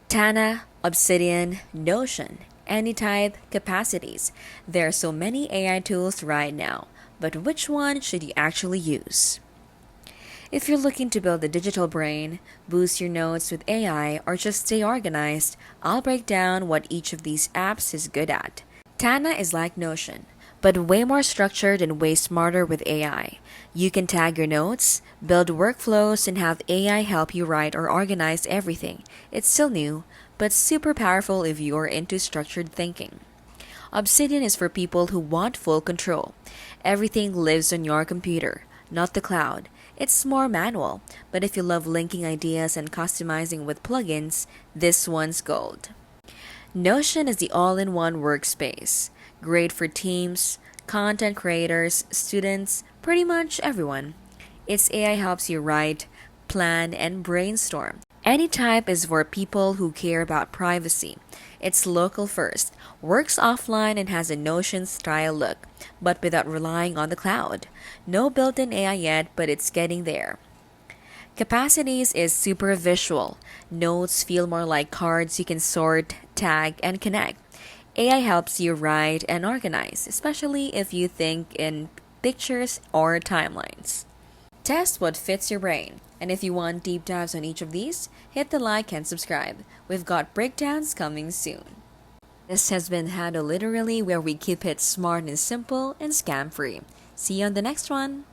Tana, Obsidian, Notion, Anytype, Capacities. There are so many AI tools right now, but which one should you actually use? If you're looking to build a digital brain, boost your notes with AI, or just stay organized, I'll break down what each of these apps is good at. Tana is like Notion, but way more structured and way smarter with AI. You can tag your notes, build workflows, and have AI help you write or organize everything. It's still new, but super powerful if you're into structured thinking. Obsidian is for people who want full control. Everything lives on your computer, not the cloud. It's more manual, but if you love linking ideas and customizing with plugins, this one's gold. Notion is the all in one workspace. Great for teams, content creators, students, pretty much everyone. Its AI helps you write, plan, and brainstorm. Anytype is for people who care about privacy. It's local first, works offline, and has a Notion style look, but without relying on the cloud. No built in AI yet, but it's getting there. Capacities is super visual. Notes feel more like cards you can sort, tag, and connect. AI helps you write and organize, especially if you think in pictures or timelines. Test what fits your brain. And if you want deep dives on each of these, hit the like and subscribe. We've got breakdowns coming soon. This has been How to Literally, where we keep it smart and simple and scam free. See you on the next one.